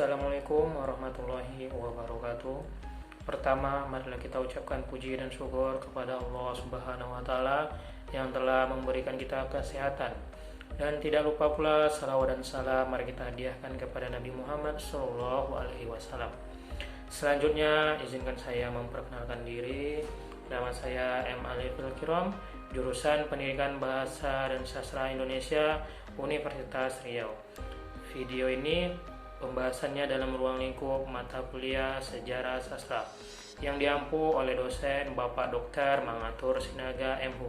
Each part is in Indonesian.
Assalamualaikum warahmatullahi wabarakatuh. Pertama, marilah kita ucapkan puji dan syukur kepada Allah Subhanahu wa taala yang telah memberikan kita kesehatan. Dan tidak lupa pula salawat dan salam mari kita hadiahkan kepada Nabi Muhammad SAW. Selanjutnya, izinkan saya memperkenalkan diri. Nama saya M. Alifil Kiram, jurusan Pendidikan Bahasa dan Sastra Indonesia, Universitas Riau. Video ini pembahasannya dalam ruang lingkup mata kuliah Sejarah Sastra yang diampu oleh dosen Bapak Dr. Mangatur Sinaga MHU.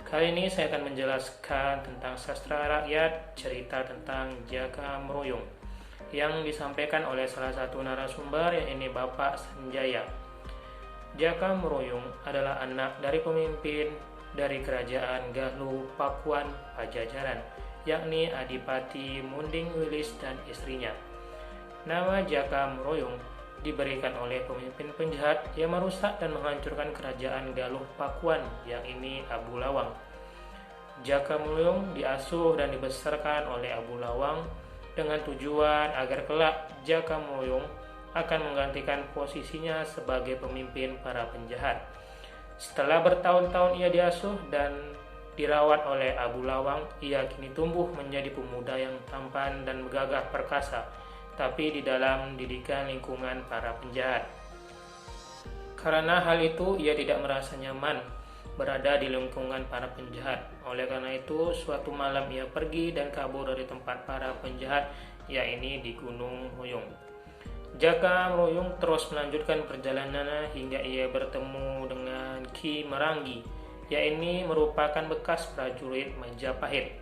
Kali ini saya akan menjelaskan tentang sastra rakyat, cerita tentang Jaka Meruyung yang disampaikan oleh salah satu narasumber, yaitu Bapak Sanjaya. Jaka Meruyung adalah anak dari pemimpin dari kerajaan Galuh Pakuan Pajajaran, yakni Adipati Munding Wilis dan istrinya. Nama Jaka Meruyung diberikan oleh pemimpin penjahat yang merusak dan menghancurkan kerajaan Galuh Pakuan, yang ini Abu Lawang. Jaka Meruyung diasuh dan dibesarkan oleh Abu Lawang dengan tujuan agar kelak Jaka Meruyung akan menggantikan posisinya sebagai pemimpin para penjahat. Setelah bertahun-tahun ia diasuh dan dirawat oleh Abu Lawang, ia kini tumbuh menjadi pemuda yang tampan dan gagah perkasa, tapi di dalam didikan lingkungan para penjahat. Karena hal itu, ia tidak merasa nyaman berada di lingkungan para penjahat. Oleh karena itu, suatu malam ia pergi dan kabur dari tempat para penjahat, yaitu di Gunung Huyung. Jaka Meruyung terus melanjutkan perjalanannya hingga ia bertemu dengan Ki Merangi, yaitu merupakan bekas prajurit Majapahit.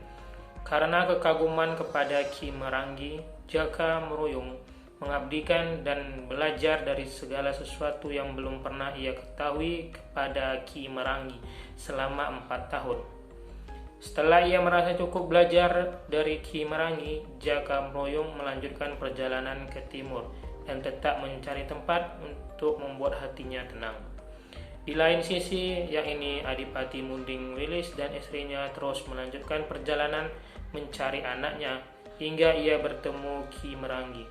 Karena kekaguman kepada Ki Merangi, Jaka Meruyung mengabdikan dan belajar dari segala sesuatu yang belum pernah ia ketahui kepada Ki Merangi selama 4 tahun. Setelah ia merasa cukup belajar dari Ki Merangi, Jaka Meruyung melanjutkan perjalanan ke timur dan tetap mencari tempat untuk membuat hatinya tenang. Di lain sisi, yang ini Adipati Munding Wilis dan istrinya terus melanjutkan perjalanan mencari anaknya hingga ia bertemu Ki Merangi.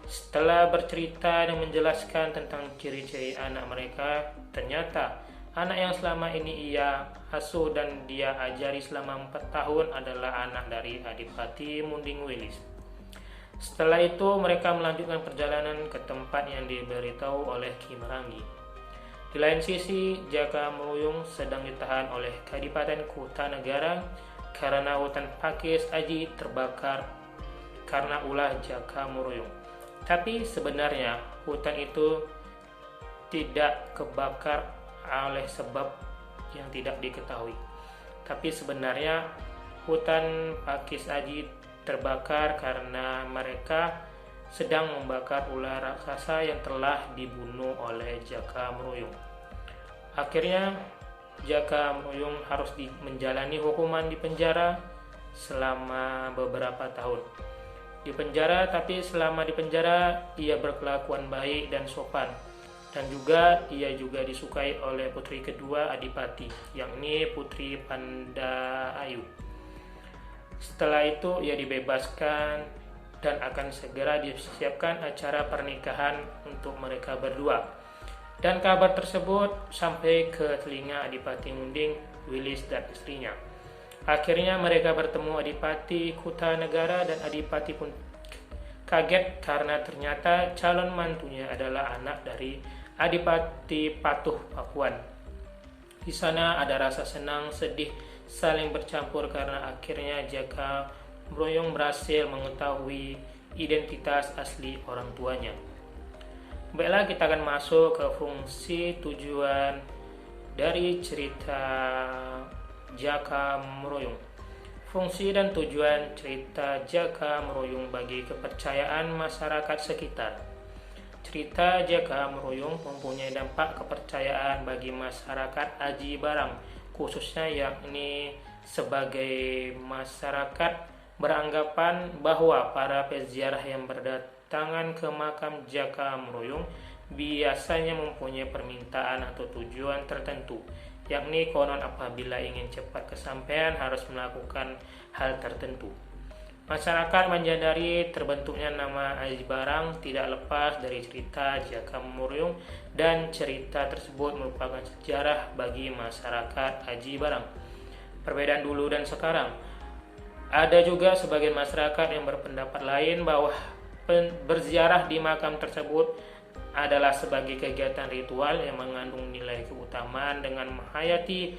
Setelah bercerita dan menjelaskan tentang ciri-ciri anak mereka, ternyata anak yang selama ini ia asuh dan dia ajari selama 4 tahun adalah anak dari Adipati Munding Wilis. Setelah itu mereka melanjutkan perjalanan ke tempat yang diberitahu oleh Ki Merangi. Di lain sisi, Jaka Meruyung sedang ditahan oleh Kadipaten Kutanegara karena hutan Pakis Aji terbakar karena ulah Jaka Meruyung. Tapi sebenarnya hutan itu tidak kebakar oleh sebab yang tidak diketahui. Tapi sebenarnya hutan Pakis Aji terbakar karena mereka sedang membakar ular raksasa yang telah dibunuh oleh Jaka Meruyung. Akhirnya Jaka Meruyung harus menjalani hukuman di penjara selama beberapa tahun. Di penjara, tapi selama di penjara ia berkelakuan baik dan sopan, dan ia juga disukai oleh putri kedua Adipati, yakni Putri Pandaayu. Setelah itu ia dibebaskan dan akan segera disiapkan acara pernikahan untuk mereka berdua. Dan kabar tersebut sampai ke telinga Adipati Munding Wilis dan istrinya. Akhirnya mereka bertemu Adipati Kutanegara dan Adipati pun kaget karena ternyata calon mantunya adalah anak dari Adipati Patuh Pakuan. Di sana ada rasa senang, sedih, saling bercampur karena akhirnya Jaka Meruyung berhasil mengetahui identitas asli orang tuanya. Baiklah, kita akan masuk ke fungsi tujuan dari cerita Jaka Meruyung. Fungsi dan tujuan cerita Jaka Meruyung bagi kepercayaan masyarakat sekitar. Cerita Jaka Meruyung mempunyai dampak kepercayaan bagi masyarakat Aji Barang, khususnya yakni sebagai masyarakat beranggapan bahwa para peziarah yang berdatangan ke makam Jaka Meruyung biasanya mempunyai permintaan atau tujuan tertentu, yakni konon apabila ingin cepat kesampaian harus melakukan hal tertentu. Masyarakat menyadari terbentuknya nama Aji Barang tidak lepas dari cerita Jaka Muruyung, dan cerita tersebut merupakan sejarah bagi masyarakat Aji Barang. Perbedaan dulu dan sekarang. Ada juga sebagian masyarakat yang berpendapat lain bahwa berziarah di makam tersebut adalah sebagai kegiatan ritual yang mengandung nilai keutamaan dengan menghayati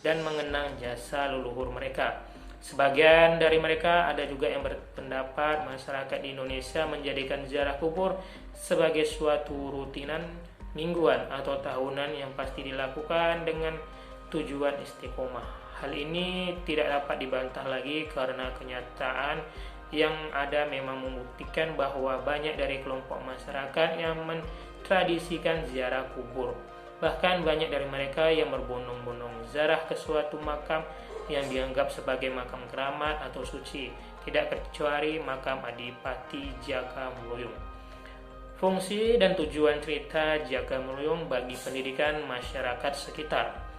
dan mengenang jasa leluhur mereka. Sebagian dari mereka ada juga yang berpendapat masyarakat di Indonesia menjadikan ziarah kubur sebagai suatu rutinan mingguan atau tahunan yang pasti dilakukan dengan tujuan istiqomah. Hal ini tidak dapat dibantah lagi karena kenyataan yang ada memang membuktikan bahwa banyak dari kelompok masyarakat yang mentradisikan ziarah kubur. Bahkan banyak dari mereka yang berbondong-bondong ziarah ke suatu makam yang dianggap sebagai makam keramat atau suci, tidak kecuali makam Adipati Jaka Muruyung. Fungsi dan tujuan cerita Jaka Muruyung bagi pendidikan masyarakat sekitar.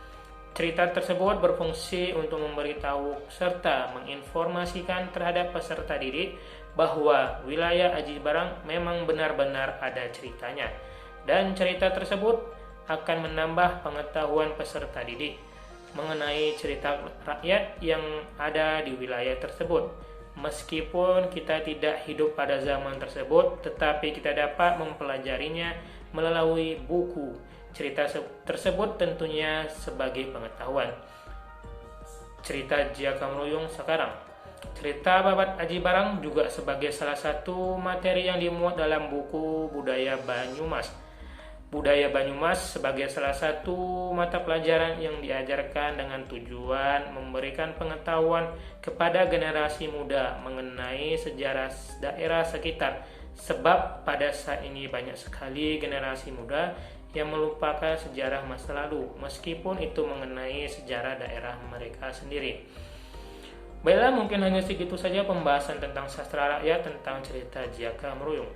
Cerita tersebut berfungsi untuk memberitahu serta menginformasikan terhadap peserta didik bahwa wilayah Aji Barang memang benar-benar ada ceritanya, dan cerita tersebut akan menambah pengetahuan peserta didik mengenai cerita rakyat yang ada di wilayah tersebut. Meskipun kita tidak hidup pada zaman tersebut, tetapi kita dapat mempelajarinya melalui buku. Cerita tersebut tentunya sebagai pengetahuan. Cerita Jaka Muruyung sekarang. Cerita babat Aji Barang juga sebagai salah satu materi yang dimuat dalam buku Budaya Banyumas. Budaya Banyumas sebagai salah satu mata pelajaran yang diajarkan dengan tujuan memberikan pengetahuan kepada generasi muda mengenai sejarah daerah sekitar. Sebab pada saat ini banyak sekali generasi muda yang melupakan sejarah masa lalu, meskipun itu mengenai sejarah daerah mereka sendiri. Baiklah, mungkin hanya segitu saja pembahasan tentang sastra rakyat, tentang cerita Jaka Muruyung.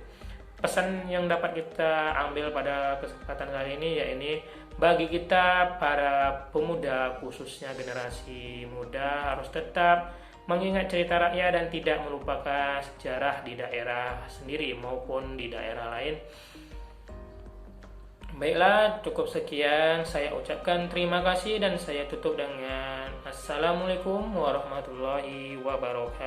Pesan yang dapat kita ambil pada kesempatan kali ini yaitu bagi kita para pemuda, khususnya generasi muda, harus tetap mengingat cerita rakyat dan tidak melupakan sejarah di daerah sendiri maupun di daerah lain. Baiklah, cukup sekian saya ucapkan terima kasih dan saya tutup dengan Assalamualaikum warahmatullahi wabarakatuh.